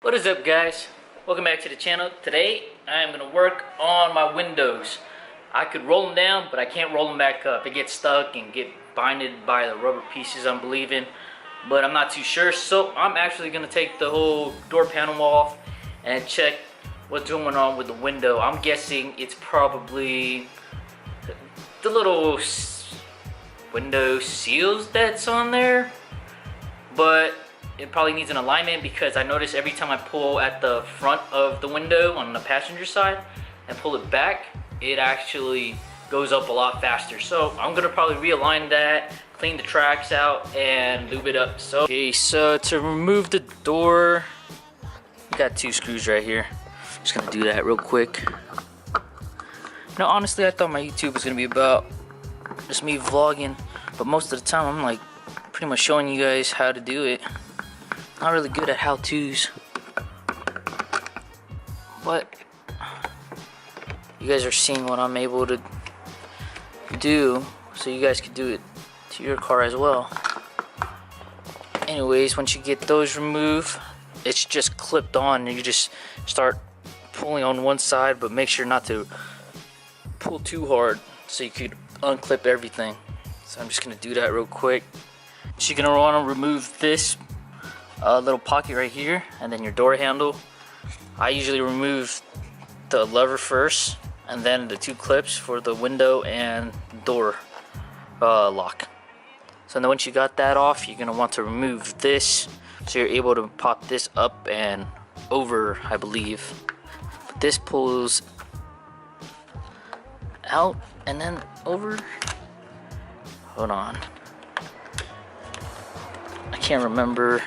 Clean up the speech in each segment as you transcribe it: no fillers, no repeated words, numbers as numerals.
What is up, guys? Welcome back to the channel. Today I am going to work on my windows. I could roll them down, but I can't roll them back up. It gets stuck and get binded by the rubber pieces I'm believing, but I'm not too sure. So I'm actually going to take the whole door panel off and check what's going on with the window. I'm guessing it's probably the little window seals that's on there, but it probably needs an alignment because I notice every time I pull at the front of the window on the passenger side and pull it back, it actually goes up a lot faster. So I'm gonna probably realign that, clean the tracks out, and lube it up. So okay, so to remove the door, you got 2 screws right here. Just gonna do that real quick. Now honestly, I thought my YouTube was gonna be about just me vlogging, but most of the time I'm like pretty much showing you guys how to do it. Not really good at how-tos, but you guys are seeing what I'm able to do, so you guys could do it to your car as well. Anyways, once you get those removed, it's just clipped on, and you just start pulling on one side, but make sure not to pull too hard so you could unclip everything. So I'm just gonna do that real quick. So you're gonna want to remove this little pocket right here, and then your door handle. I usually remove the lever first, and then the 2 clips for the window and door lock. So then once you got that off, you're gonna want to remove this, so you're able to pop this up and over, I believe. But this pulls out and then over. Hold on, I can't remember.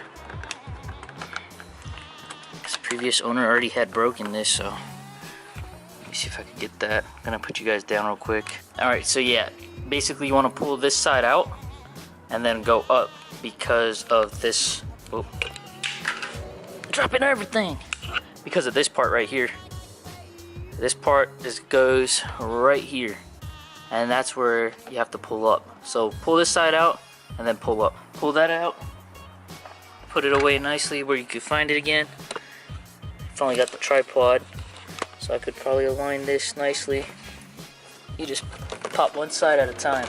Previous owner already had broken this, so let me see if I can get that. I'm gonna put you guys down real quick. Alright, so yeah, basically you want to pull this side out and then go up because of this. Oh, dropping everything because of this part right here. This part goes right here, and that's where you have to pull up. So pull this side out and then pull up. Pull that out, put it away nicely where you can find it again. Finally got the tripod, so I could probably align this nicely. You just pop one side at a time.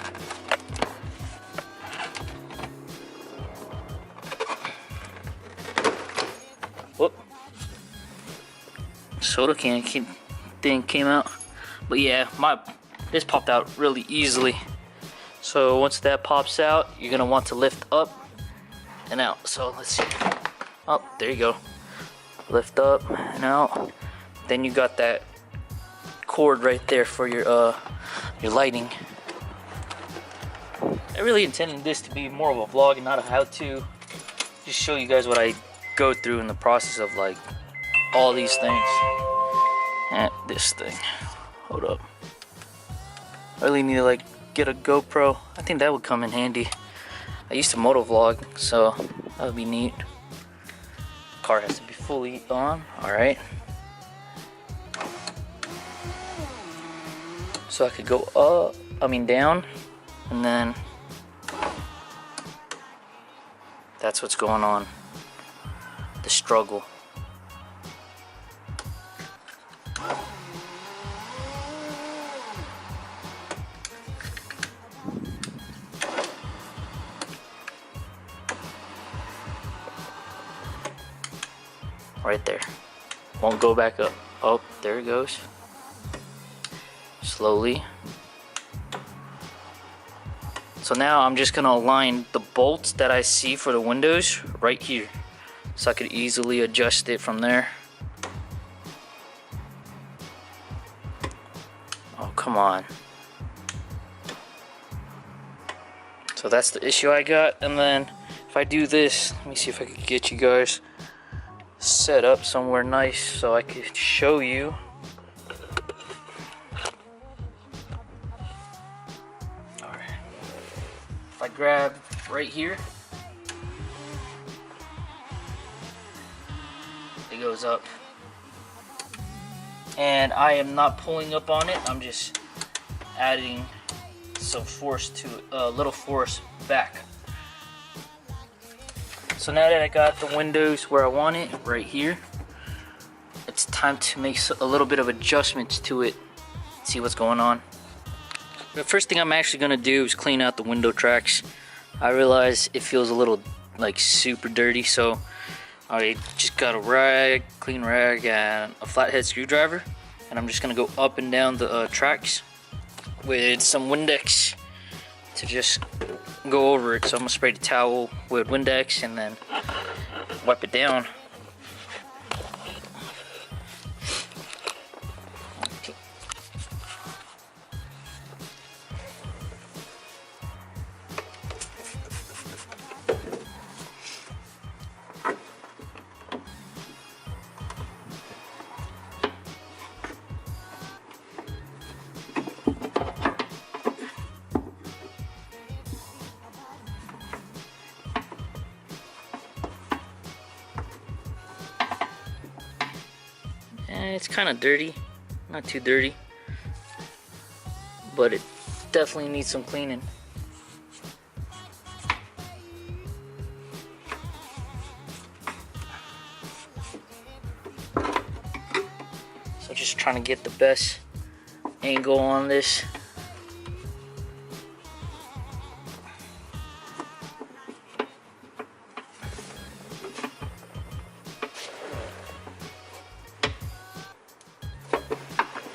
Whoop. Soda can thing came out. But yeah, this popped out really easily. So once that pops out, you're gonna want to lift up and out. So let's see. Oh, there you go. Lift up and out. Then you got that cord right there for your lighting. I really intended this to be more of a vlog and not a how-to. Just show you guys what I go through in the process of like all these things. And this thing. Hold up. I really need to like get a GoPro. I think that would come in handy. I used to moto vlog, so that would be neat. Car has to be fully on. Alright, so I could go up, down, and then that's what's going on, the struggle. Right there. Won't go back up. Oh, there it goes. Slowly. So now I'm just gonna align the bolts that I see for the windows right here, so I could easily adjust it from there. Oh, come on. So that's the issue I got. And then if I do this, let me see if I can get you guys set up somewhere nice so I could show you. Alright. If I grab right here, it goes up. And I am not pulling up on it, I'm just adding some force to it, a little force back. So now that I got the windows where I want it, right here, it's time to make a little bit of adjustments to it. See what's going on. The first thing I'm actually gonna do is clean out the window tracks. I realize it feels a little like super dirty, so I just got a rag, clean rag, and a flathead screwdriver, and I'm just gonna go up and down the tracks with some Windex to just go over it. So I'm gonna spray the towel with Windex and then wipe it down. It's kind of dirty, not too dirty, but it definitely needs some cleaning. So just trying to get the best angle on this.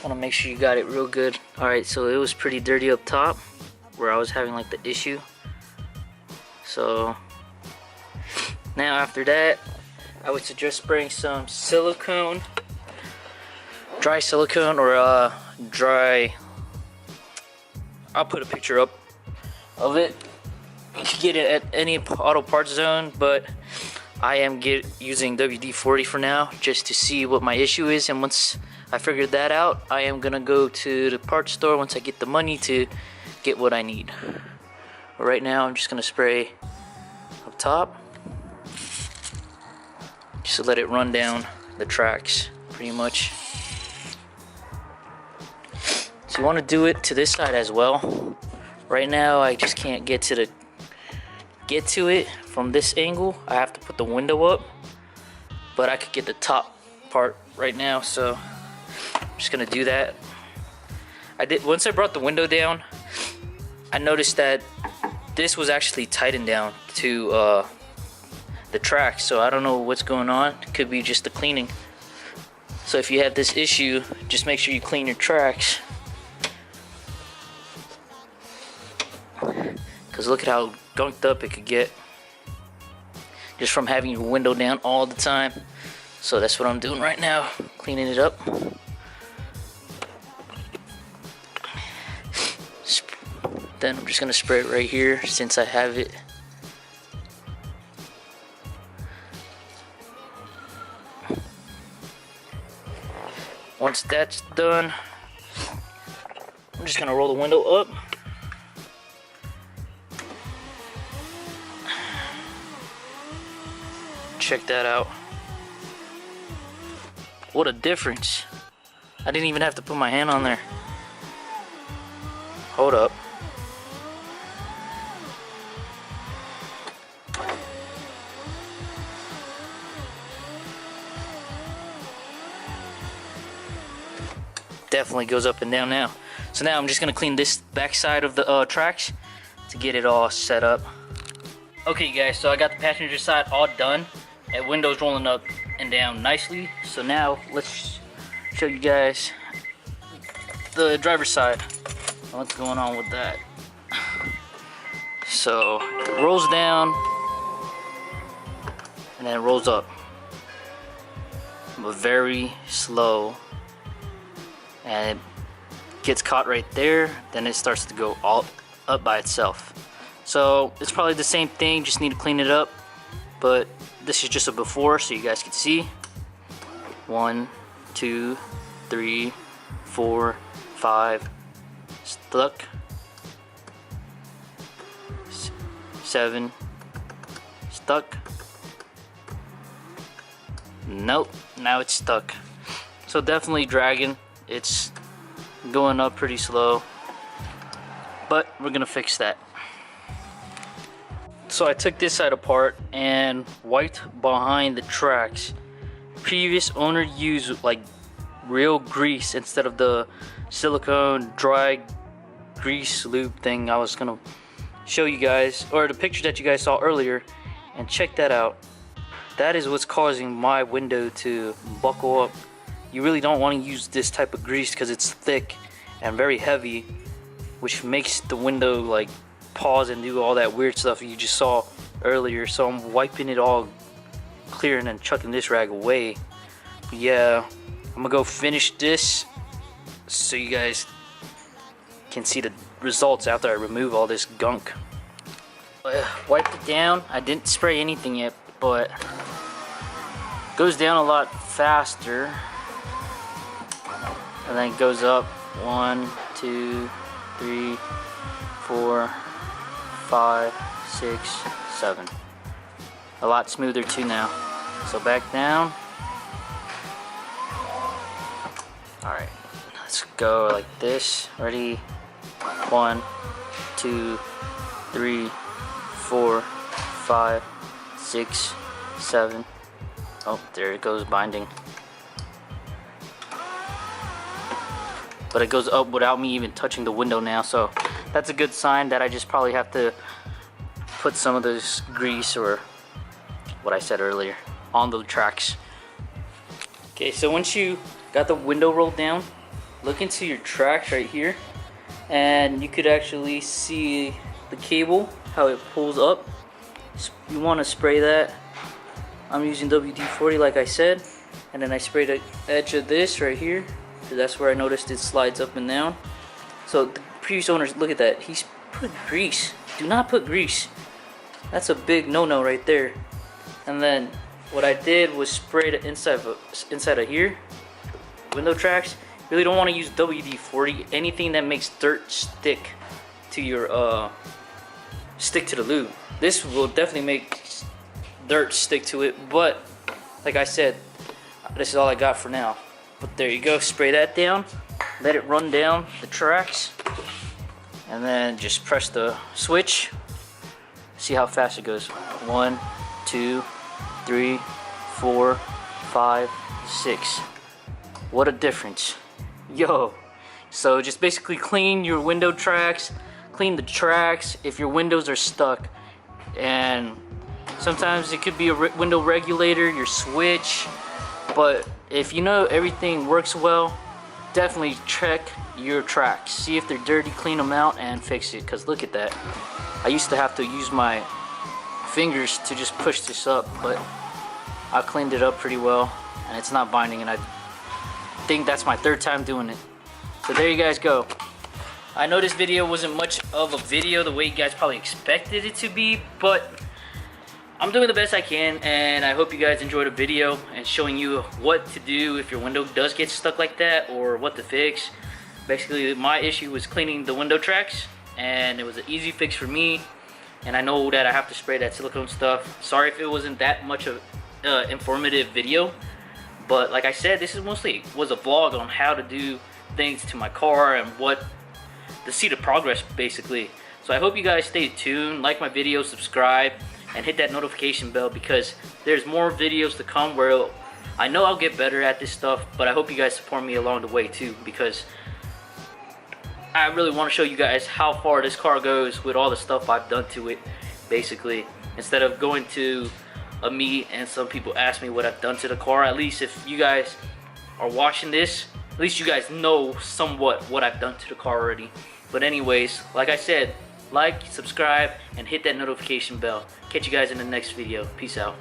Want to make sure you got it real good. Alright, so it was pretty dirty up top where I was having like the issue. So now after that, I would suggest spraying some silicone, dry silicone, or dry, I'll put a picture up of it. You can get it at any auto parts zone, but I am using WD-40 for now just to see what my issue is, and once I figured that out, I am gonna go to the parts store once I get the money to get what I need. But right now I'm just gonna spray up top just to let it run down the tracks pretty much. So you want to do it to this side as well. Right now I just can't get to it from this angle. I have to put the window up, but I could get the top part right now, so I'm just gonna do that. Once I brought the window down, I noticed that this was actually tightened down to the track, so I don't know what's going on. It could be just the cleaning. So if you have this issue, just make sure you clean your tracks, because look at how gunked up it could get just from having your window down all the time. So that's what I'm doing right now, cleaning it up. Then I'm just gonna spray it right here since I have it. Once that's done, I'm just gonna roll the window up. Check that out. What a difference. I didn't even have to put my hand on there. Hold up. Definitely goes up and down now. So now I'm just gonna clean this back side of the tracks to get it all set up. Okay guys, so I got the passenger side all done and windows rolling up and down nicely. So now let's show you guys the driver's side and what's going on with that. So it rolls down and then it rolls up, but very slow, and it gets caught right there, then it starts to go all up by itself. So it's probably the same thing, just need to clean it up, but this is just a before so you guys can see. 1, 2, 3, 4, 5, stuck. 7, stuck. Nope, now it's stuck. So definitely dragging. It's going up pretty slow, but we're gonna fix that. So I took this side apart and wiped behind the tracks previous owner used like real grease instead of the silicone dry grease lube thing I was gonna show you guys, or the picture that you guys saw earlier, and check that out. That is what's causing my window to buckle up. You really don't want to use this type of grease because it's thick and very heavy, which makes the window like pause and do all that weird stuff you just saw earlier. So I'm wiping it all clear and then chucking this rag away. But yeah, I'm gonna go finish this so you guys can see the results after I remove all this gunk. Wiped it down. I didn't spray anything yet, but it goes down a lot faster, and then it goes up 1, 2, 3, 4, 5, 6, 7. A lot smoother too now. So back down. Alright, let's go like this. Ready? 1, 2, 3, 4, 5, 6, 7. Oh, there it goes, binding. But it goes up without me even touching the window now, so that's a good sign that I just probably have to put some of this grease, or what I said earlier, on the tracks. Okay, so once you got the window rolled down, look into your tracks right here, and you could actually see the cable, how it pulls up. You want to spray that. I'm using WD-40 like I said, and then I spray the edge of this right here, because that's where I noticed it slides up and down. So the previous owners, look at that, he's put grease. Do not put grease. That's a big no-no right there. And then what I did was spray the inside of here, window tracks. Really don't want to use WD-40. Anything that makes dirt stick to your stick to the lube. This will definitely make dirt stick to it, but like I said, this is all I got for now. But there you go, spray that down, let it run down the tracks, and then just press the switch. See how fast it goes. 1, 2, 3, 4, 5, 6. What a difference. Yo. So just basically clean your window tracks, clean the tracks if your windows are stuck. And sometimes it could be a window regulator, your switch. But if you know everything works well, definitely check your tracks. See if they're dirty, clean them out, and fix it. Because look at that. I used to have to use my fingers to just push this up, but I cleaned it up pretty well, and it's not binding, and I think that's my 3rd time doing it. So there you guys go. I know this video wasn't much of a video the way you guys probably expected it to be, but I'm doing the best I can, and I hope you guys enjoyed the video and showing you what to do if your window does get stuck like that, or what to fix. Basically, my issue was cleaning the window tracks, and it was an easy fix for me. And I know that I have to spray that silicone stuff. Sorry if it wasn't that much of informative video, but like I said, this is mostly was a vlog on how to do things to my car and what to see the progress basically. So I hope you guys stay tuned, like my video, subscribe, and hit that notification bell, because there's more videos to come where I know I'll get better at this stuff, but I hope you guys support me along the way too, because I really want to show you guys how far this car goes with all the stuff I've done to it, basically. Instead of going to a meet and some people ask me what I've done to the car, at least if you guys are watching this, at least you guys know somewhat what I've done to the car already. But anyways, like I said, like, subscribe, and hit that notification bell. Catch you guys in the next video. Peace out.